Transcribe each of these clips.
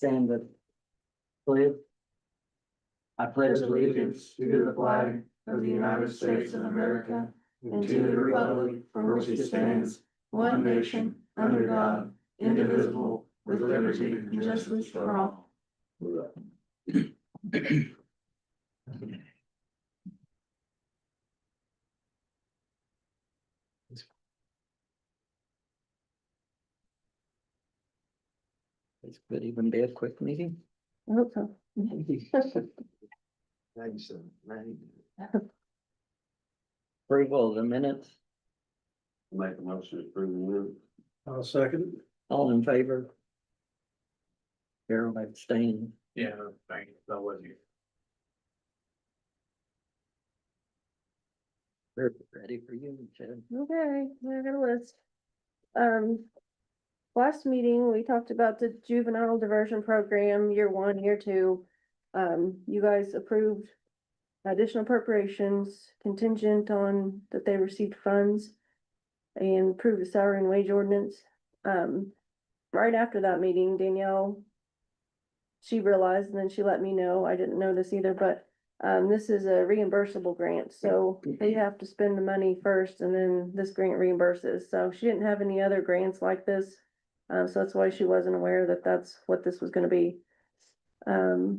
Stand the pledge. I pledge allegiance to the flag of the United States of America and to the republic for which it stands, one nation, under God, indivisible, with liberty and justice for all. This could even be a quick meeting. I hope so. Approval of the minutes, Make a motion to approve the minute. I'll second. all in favor? Harold abstaining. Yeah, thank you. That was you. We're ready for you, Chad. Okay, I got a list. Last meeting, we talked about the juvenile diversion program, year 1, year 2. You guys approved additional appropriations contingent on that they received funds and approved the salary and wage ordinance. Right after that meeting, Danielle, she realized and then she let me know, I didn't know this either, but this is a reimbursable grant, so they have to spend the money first and then this grant reimburses. So she didn't have any other grants like this. So that's why she wasn't aware that that's what this was gonna be. So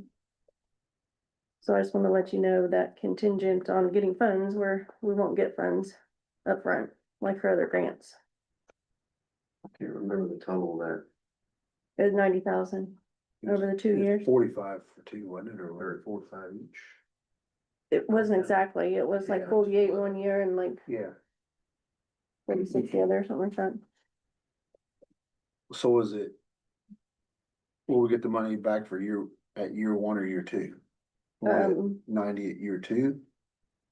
I just want to let you know that contingent on getting funds, we won't get funds up front like for other grants. I can't remember the total of that. It was 90,000 over the 2 years. 45 for 2, wasn't it, or 45 each? It wasn't exactly, it was like Yeah. 48 1 year and like Yeah, 46 the other, something like that. so is it? Will we get the money back for year 1 or year 2? Will we get 90 at year 2?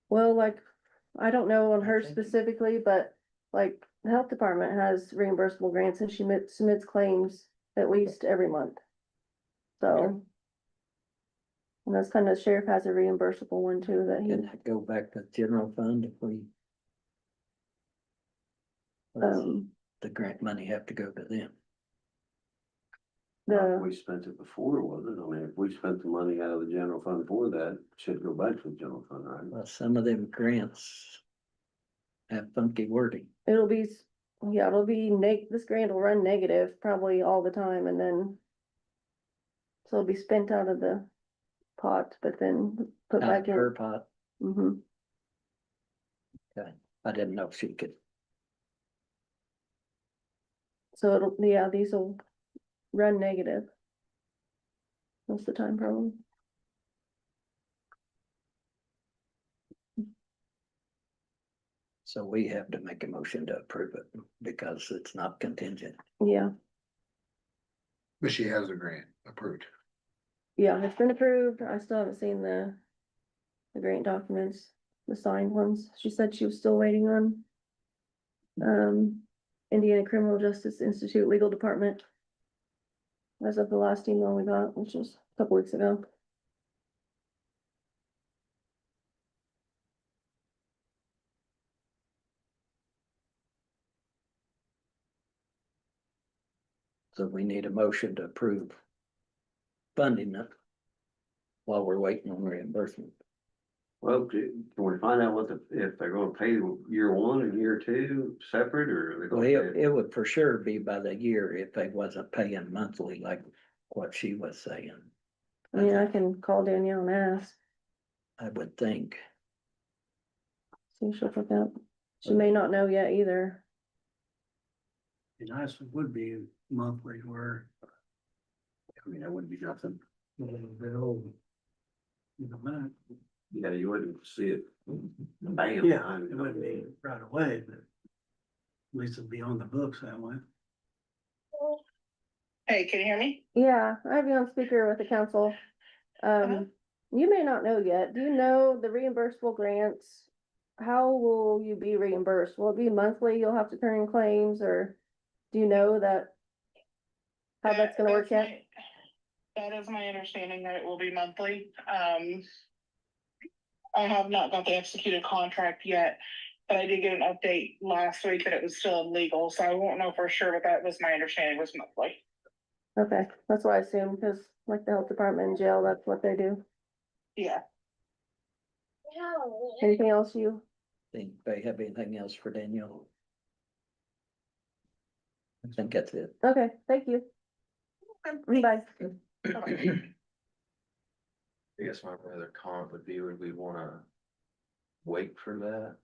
Well, like, I don't know on her think- specifically, but like the health department has reimbursable grants and she submits claims at least every month. So. And that's kind of, sheriff has a reimbursable one too that he, Can that go back to general fund if we? The grant money have to go to them. the, We spent it before, wasn't it? I mean, if we spent the money out of the general fund for that, it should go back to the general fund, right? Well, some of them grants have funky wording. it'll be, yeah, it'll be this grant will run negative probably all the time and then. So it'll be spent out of the pot, but then put Out back of in. her pot. Mhm. I didn't know if she could. So it'll, yeah, these will run negative. Most of the time, probably. So we have to make a motion to approve it because it's not contingent. Yeah, But she has the grant approved. yeah, it's been approved. I still haven't seen the grant documents, the signed ones. She said she was still waiting on Indiana Criminal Justice Institute Legal Department. As of the last email we got, which was a couple weeks ago. So we need a motion to approve funding it while we're waiting on reimbursement. Well, can we find out if they're gonna pay year 1 and year 2 separate, or are they Well, gonna pay? it would for sure be by the year if they wasn't paying monthly like what she was saying. I mean, I can call Danielle and ask, I would think. see if she'll pick up. She may not know yet either. Be nice if it would be monthly where. I mean, that wouldn't be nothing. A little bit old. Yeah, you wouldn't see it. Bam. Yeah, it wouldn't be right away, but. At least it'd be on the books that way. Hey, can you hear me? Yeah, I have you on speaker with the council. You may not know yet. Do you know the reimbursable grants? How will you be reimbursed? Will it be monthly? You'll have to turn in claims or do you know that? How that's gonna work yet? That is my understanding that it will be monthly. I have not got the executed contract yet, but I did get an update last week that it was still illegal, so I won't know for sure, but that was my understanding was monthly. Okay, that's what I assumed, because like the health department and jail, that's what they do. Yeah. Anything else you? Think they have anything else for Danielle? I think that's it. Okay, thank you. Bye. I guess my other comment would be, would we wanna wait for that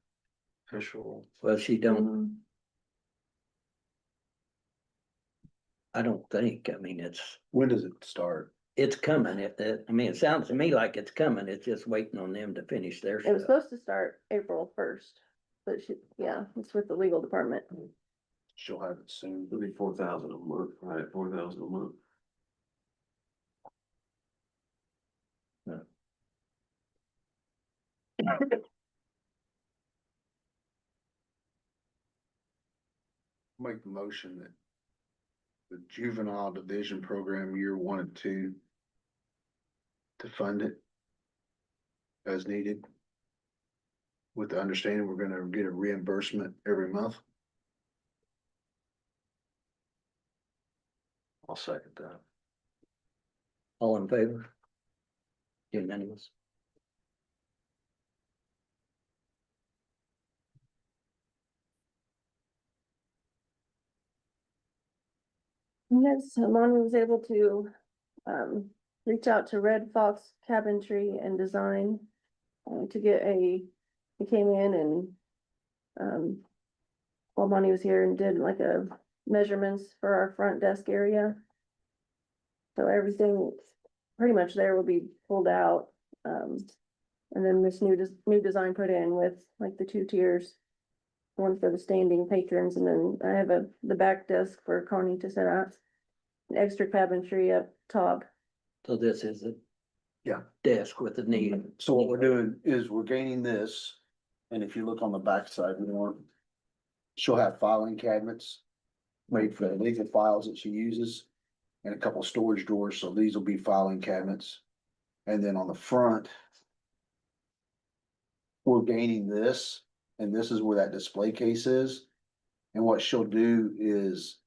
official? Well, she don't, Mm, I don't think, I mean, When does it start? it's coming, I mean, it sounds to me like it's coming, it's just waiting on them to finish their It was stuff. supposed to start April 1st, but she, yeah, it's with the legal department. She'll have it soon. It'll be 4,000 a month, right, 4,000 a month. Make the motion that the juvenile division program year 1 and 2 to fund it as needed. With the understanding we're gonna get a reimbursement every month. I'll second that. All in favor? Unanimous. Yes, Amani was able to, reach out to Red Fox Cabinetry and Design. To get he came in and, while Monty was here and did like a measurements for our front desk area. So everything pretty much there will be pulled out, and then this new design put in with like the 2 tiers. One for the standing patrons, and then I have the back desk for Connie to set up. An extra cabinetry up top. So this is a. Yeah. Desk with the knee. So what we're doing is we're gaining this, and if you look on the backside more. She'll have filing cabinets. Made for the legal files that she uses. And a couple storage drawers, so these will be filing cabinets. And then on the front. We're gaining this, and this is where that display case is. And what she'll do is,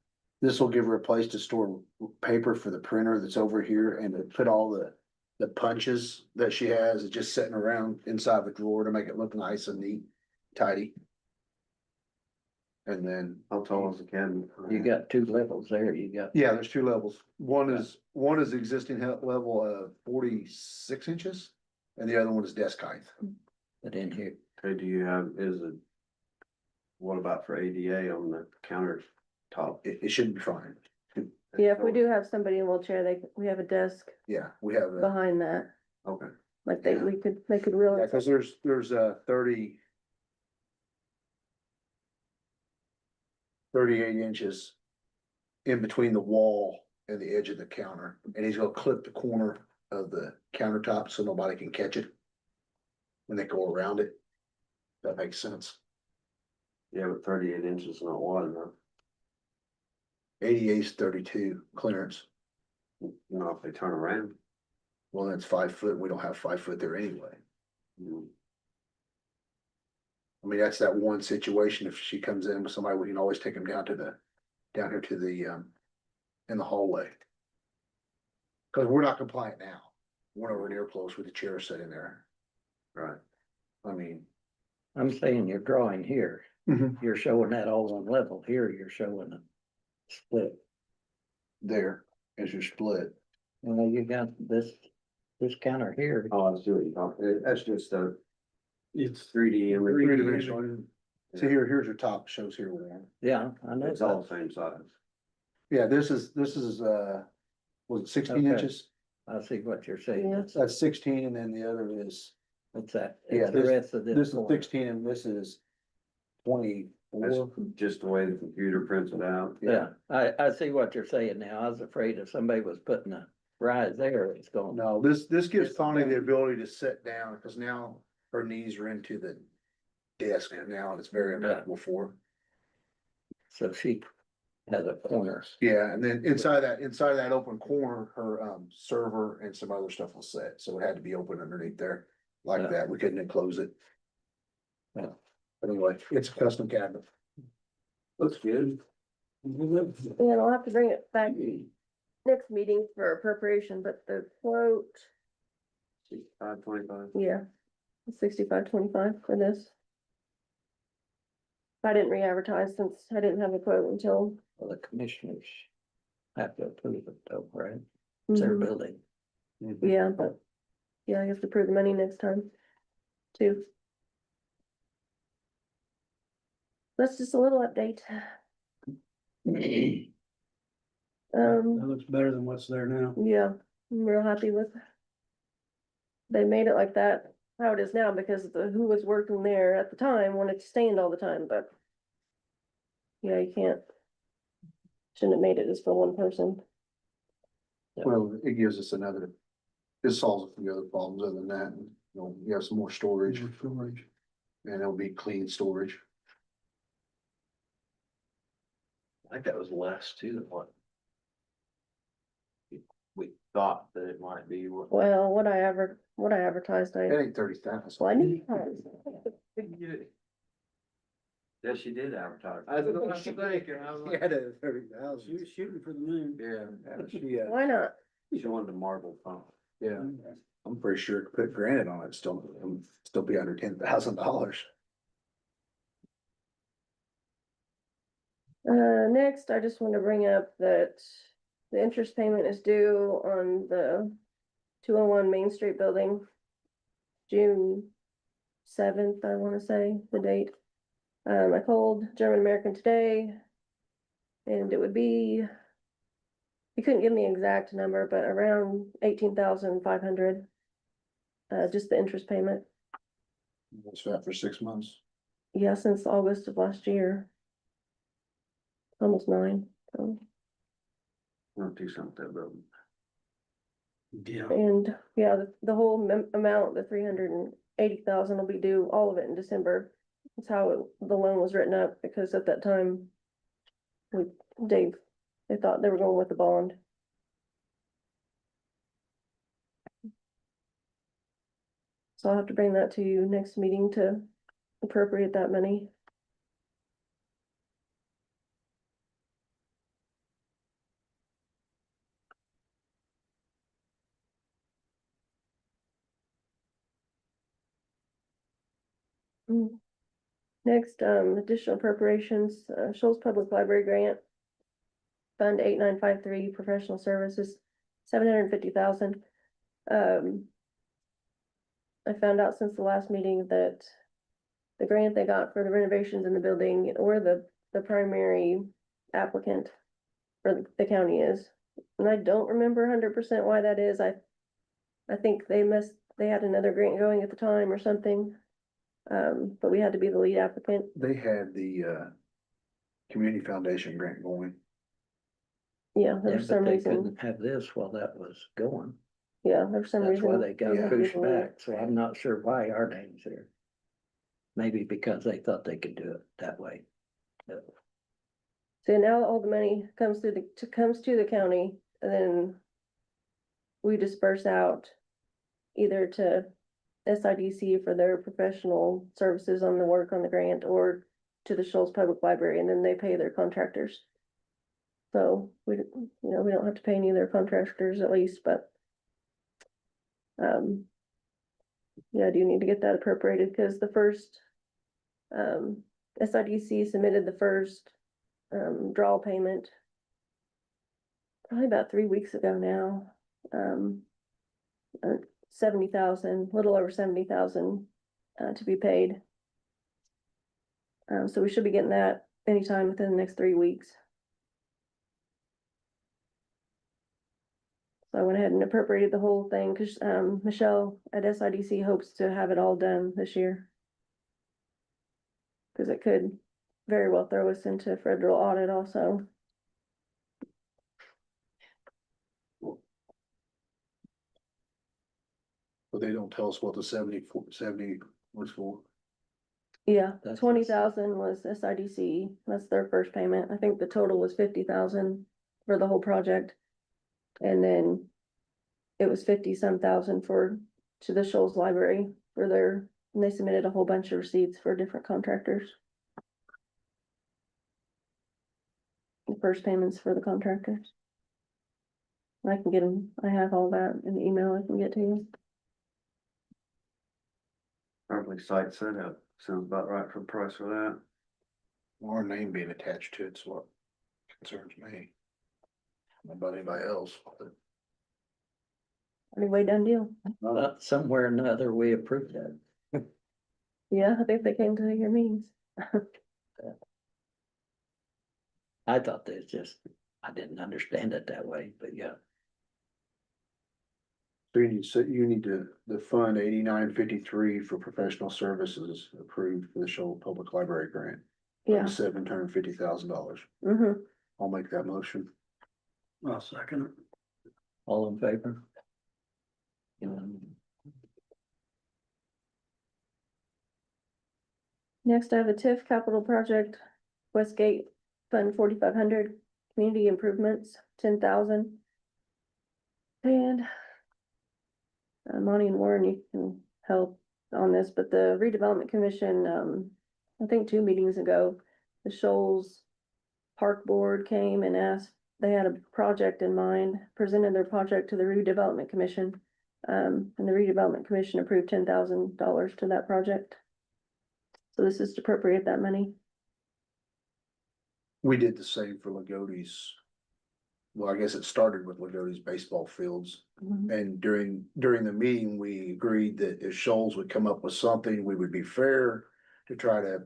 this will give her a place to store paper for the printer that's over here and to put all the punches that she has just sitting around inside the drawer to make it look nice and neat, tidy. And then, How tall is the cabin? You got 2 levels there, you got. yeah, there's 2 levels. One is existing level of 46 inches. And the other one is desk height. But in here, Okay, do you have, what about for ADA on the countertop? It should be fine. Yeah, if we do have somebody in a wheelchair, we have a desk Yeah, we have a. behind that, Okay, like Yeah. they could Yeah, realize. cause there's a 38 inches. In between the wall and the edge of the counter, and he's gonna clip the corner of the countertop so nobody can catch it. When they go around it. That makes sense. yeah, but 38 inches is not wide enough, 88 is 32 clearance. if they turn around. Well, that's 5 foot. We don't have 5 foot there anyway. Mm, I mean, that's that one situation. If she comes in with somebody, we can always take them down here to the, in the hallway. Cause we're not compliant now. We're nowhere near close with the chair sitting there. Right, I mean. I'm saying your drawing here, Mhm. you're showing that all on level, here you're showing a split. There is your split. Well, you got this counter here, oh, I see what you're talking, that's just a It's 3D image. three-dimensional. See here's your top, shows here. Warren. yeah, I know. It's all the same size. Yeah, this is, was it 16 Okay. inches? I see what you're saying, Yeah. That's 16 and then the other is, what's that? Yeah, It's the rest of this this is corner. 16 and this is 24. Just the way the computer prints it out. Yeah, I see what you're saying now, I was afraid if somebody was putting a rise there, it's going. No, this gives This- Connie the ability to sit down, because now her knees are into the desk now, and it's very uncomfortable for her. So she has a corner. Yeah, and then inside that open corner, her server and some other stuff will sit, so it had to be open underneath there. Like Yeah. that, we couldn't enclose it. Yeah. But anyway, it's a custom cabinet. Looks good. Yeah, I'll have to bring it back next meeting for appropriation, but the quote, 6525. yeah, 65.25 for this. I didn't re-advertise since I didn't have a quote until. Well, the commissioners have to approve it though, right? It's their Mhm. building. Yeah, but, yeah, I have to approve the money next time, too. That's just a little update. That Um, looks better than what's there now. yeah, I'm real happy with. They made it like that, how it is now, because who was working there at the time wanted to stand all the time, but. Yeah, you can't. Shouldn't have made it just for one person. Well, it gives us another, it solves a few other problems other than that, you know, you have some more storage Storage. and it'll be clean storage. I think that was less too than what. We thought that it might be. Well, what I advertised, It ain't 30,000. well, I knew. Yes, she did advertise. I was thinking, I was like, Yeah, 30,000. She was shooting for the moon. yeah. Why not? She wanted the marble pump. Yeah, I'm pretty sure to put granite on it, still be under $10,000. Next, I just want to bring up that the interest payment is due on the 201 Main Street building. June 7th, I want to say, the date. I called German American today. And it would be. He couldn't give me an exact number, but around 18,500. Just the interest payment. What's that for 6 months? Yeah, since August of last year. Almost 9, so. Want to do something with that building. Yeah. And, yeah, the whole amount, the 380,000 will be due, all of it in December. That's how the loan was written up, because at that time. They thought they were going with the bond. So I'll have to bring that to you next meeting to appropriate that money. Next, additional appropriations, Shoals Public Library Grant. Fund 8953, professional services, 750,000. I found out since the last meeting that the grant they got for the renovations in the building, or the primary applicant for the county is. And I don't remember 100% why that is. I think they had another grant going at the time or something. But we had to be the lead applicant. They had the, community foundation grant going. Yeah, there Yeah, was some but they reason, couldn't have this while that was going. yeah, there was some That's reason. why they got had to be pushed the lead. back, so I'm not sure why our name's there. Maybe because they thought they could do it that way. So now all the money comes to the county, and then we disperse out either to SIDC for their professional services on the work on the grant, or to the Shoals Public Library, and then they pay their contractors. So we don't have to pay any of their contractors at least, but yeah, I do need to get that appropriated, because the first SIDC submitted the first draw payment probably about 3 weeks ago now. 70,000, little over 70,000 to be paid. So we should be getting that anytime within the next 3 weeks. So I went ahead and appropriated the whole thing, because Michelle at SIDC hopes to have it all done this year. Because it could very well throw us into federal audit also. But they don't tell us what the 70 was for. Yeah, That's 20,000 was SIDC, that's their first payment. I think the total was 50,000 for the whole project. And then it was 50-some thousand to the Shoals Library and they submitted a whole bunch of receipts for different contractors. The first payments for the contractors. I can get them, I have all that in the email I can get to you. Probably site setup, sounds about right for the price for that. Our name being attached to it's what concerns me. Not about anybody else, but Anyway, done deal. Somewhere or another, we approved that. Yeah, I think they came to your meetings. I thought that it's just, I didn't understand it that way, but yeah. so you need to, the fund 8953 for professional services approved for the Shoal Public Library grant. Yeah, $750,000. mm-hmm. I'll make that motion. I'll second it. All in favor? Next, I have a TIF capital project, Westgate Fund 4500, community improvements, 10,000. And Monty and Warren, you can help on this, but the redevelopment commission, I think 2 meetings ago, the Shoals Park Board came and asked, they had a project in mind, presented their project to the redevelopment commission. And the redevelopment commission approved $10,000 to that project. So this is to appropriate that money. We did the same for Lagody's. Well, I guess it started with Lagody's baseball fields. And during the meeting, we agreed that if Shoals would come up with something, we would be fair to try to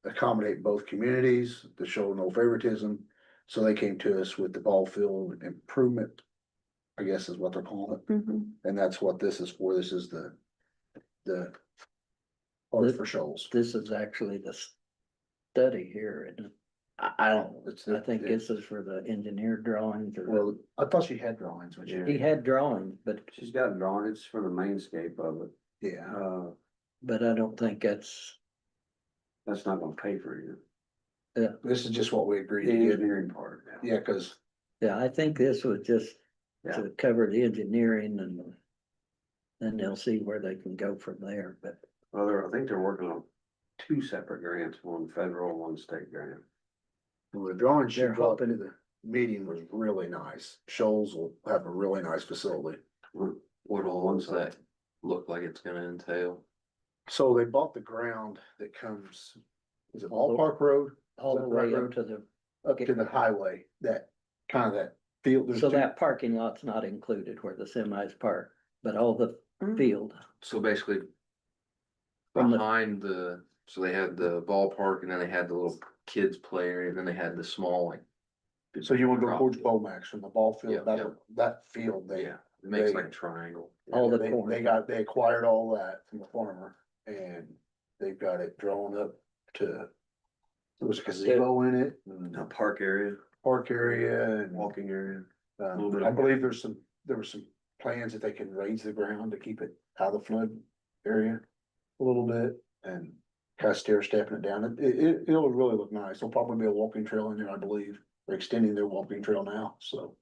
accommodate both communities, to show no favoritism. So they came to us with the ball field improvement, I guess is what they're calling it. Mhm. And that's what this is for. This is the part for Shoals. This is actually the study here, and I don't, It's I think this is for the engineer drawings or. Well, I thought she had drawings, which He had drawings, but, She's got drawings for the mainscape of it, yeah. but I don't think that's, that's not gonna pay for you. This is just what we agreed The to get. engineering part. Yeah, cause yeah, I think this was just Yeah. to cover the engineering and then they'll see where they can go from there, but Well, I think they're working on 2 separate grants, one federal, one state grant. the drawing she They're brought to hoping- the meeting was really nice. Shoals will have a really nice facility. What all ones that look like it's gonna entail? So they bought the ground that comes, is it All the- Ballpark Road? all Is the that right way road? up to the, Up to the highway, that kind of that field. There's so two- that parking lot's not included where the semis park, but all the field. So basically. From the- Behind so they had the ballpark and then they had the little kids play area and then they had the small like. So you wanna go drop towards field. Bomax from the ball Yeah, field, yeah. that field, they. Yeah, it makes they- like a triangle. All the They corners. they acquired all that from the farmer and they've got it drawn up to. There was a gazebo in it, and A park area, park area and. walking area. Um, Little bit I of- believe there were some plans that they can raise the ground to keep it out of the flood area a little bit and kind of stair stepping it down. It'll really look nice. There'll probably be a walking trail in there, I believe. They're extending their walking trail now, so.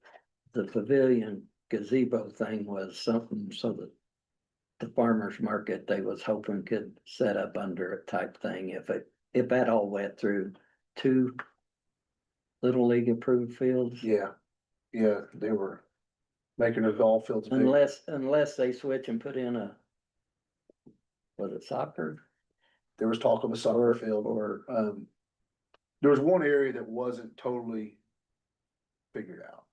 The pavilion gazebo thing was something so that the farmer's market, they was hoping could set up under it type thing if that all went through 2 Little League approved fields. Yeah, they were making the golf fields big. Unless they switch and put in was it soccer? There was talk of a soccer field Or, there was one area that wasn't totally figured out.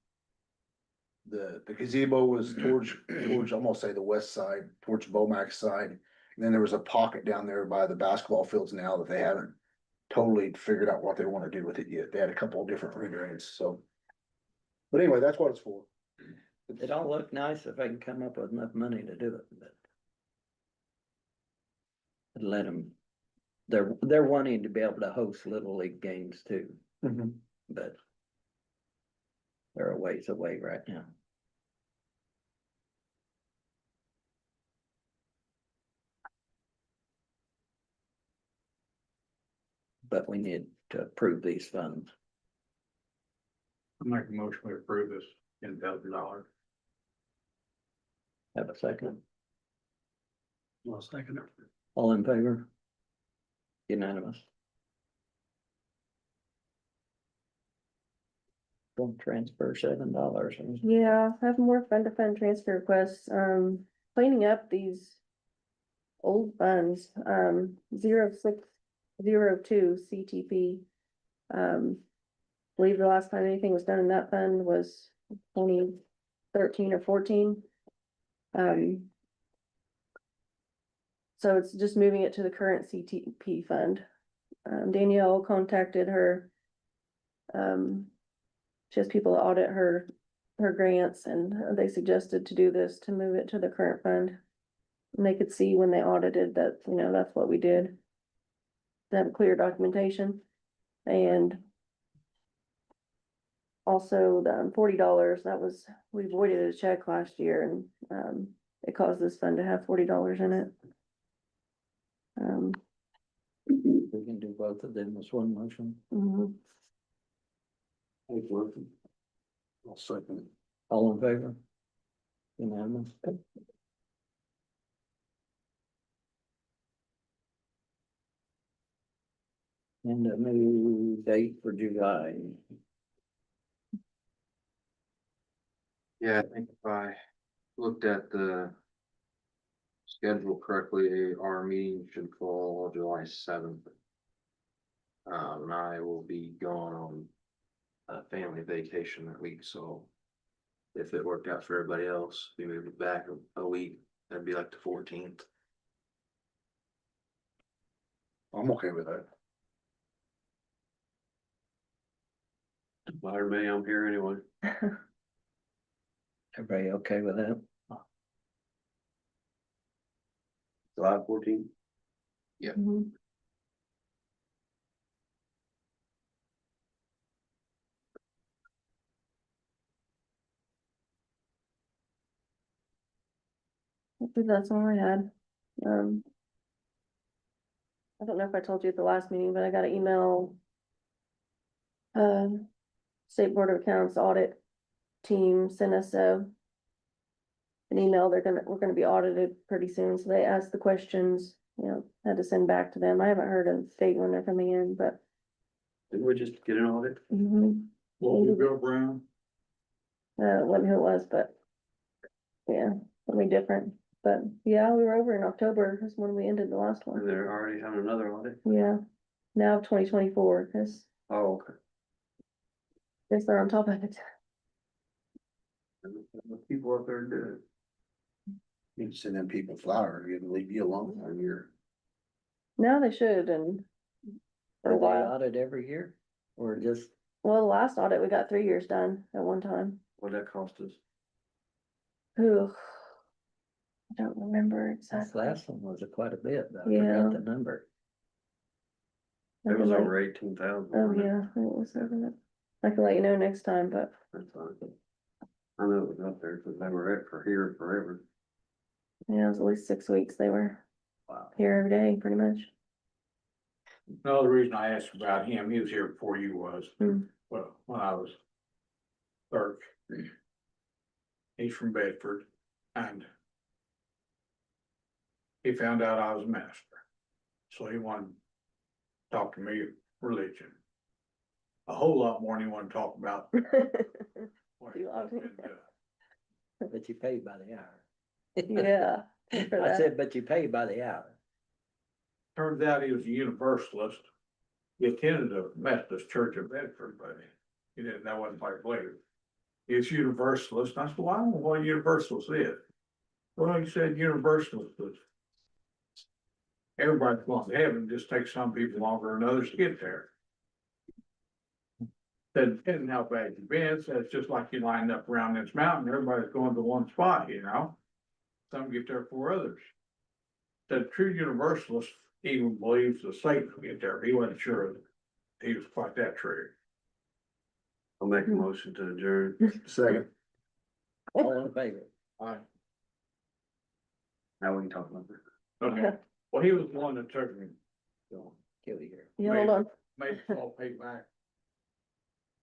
The gazebo was towards, I'm gonna say the west side, towards Bomax side. And then there was a pocket down there by the basketball fields now that they haven't totally figured out what they wanna do with it yet. They had a couple of different renderings, so. But anyway, that's what it's for. it all looked nice if I can come up with enough money to do it, but. Let them, they're wanting to be able to host Little League games too, Mhm. but. They're a ways away right now. But we need to approve these funds. I make a motion to approve this $10,000. Have a second, I'll second it. all in favor? Unanimous. Don't transfer $7. Yeah, I have more fund-to-fund transfer requests, cleaning up these old funds, 0602 CTP. Believe the last time anything was done in that fund was 2013 or 14. So it's just moving it to the current CTP fund. Danielle contacted her. She has people to audit her grants, and they suggested to do this, to move it to the current fund. And they could see when they audited that, you know, that's what we did. To have clear documentation. And also the $40, that was, we voided a check last year, and it caused this fund to have $40 in it. We can do both of them as one motion. Mhm. Thank you. I'll second it. All in favor? Unanimous. And a new date for July. Yeah, I think if I looked at the schedule correctly, our meeting should fall July 7th. And I will be gone on a family vacation that week, so if it worked out for everybody else, we moved it back a week, that'd be like the 14th. I'm okay with that. Fire me, I'm here anyway. Everybody okay with that? July 14th. Mhm. I think that's all I had. I don't know if I told you at the last meeting, but I got an email. State Board of Accounts audit team sent us an email. We're gonna be audited pretty soon, so they asked the questions, you know, had to send back to them. I haven't heard a date when they're coming in, but. Didn't we just get an audit? Well, we go Brown. Wasn't who it was, but. Yeah, something different, but yeah, we were over in October, is when we ended the last And one. they're already having another audit? Yeah, now 2024, cause Oh, okay. guess they're on top of it. People up there do it. You can send them people flowers, you can leave you alone on your. Now they should, and. For a Are they while, audit every year or just, well, the last audit, we got 3 years done at one time. What'd that cost us? Ooh. I don't remember this exactly. last one was quite a bit, but I Yeah. forgot the number. I It can was let- over 18,000. Oh, yeah, it was over that. I can let you know next time, but That's fine. I know it was up there, cause they were at for here forever. yeah, it was at least 6 weeks. They were Wow. here every day, pretty much. No, the reason I asked about him, he was here before you was, Hmm. well, when I was clerk. He's from Bedford, and he found out I was a minister, so he wanted to talk to me religion. A whole lot more than he wanted to talk about. what You love me. and, But you pay by the hour. Yeah. for I that. said, but you pay by the hour. Turns out he was a Universalist. He attended a Methodist church in Bedford, but he didn't, that wasn't my belief. He's Universalist, and I said, well, I don't know what a Universalist is. Well, he said Universalist was. Everybody's going to heaven, it just takes some people longer than others to get there. Said, depending how bad you've been, said it's just like you lined up around this mountain, everybody's going to one spot, you know? Some get there before others. The true Universalist even believes the Satan will get there, he wasn't sure that he was quite that true. I'll make a motion to adjourn. Second. All in favor? Now we can talk about that. Okay, well, he was the one that took me, Don't kill you here. Yeah, hold on. made us all pay back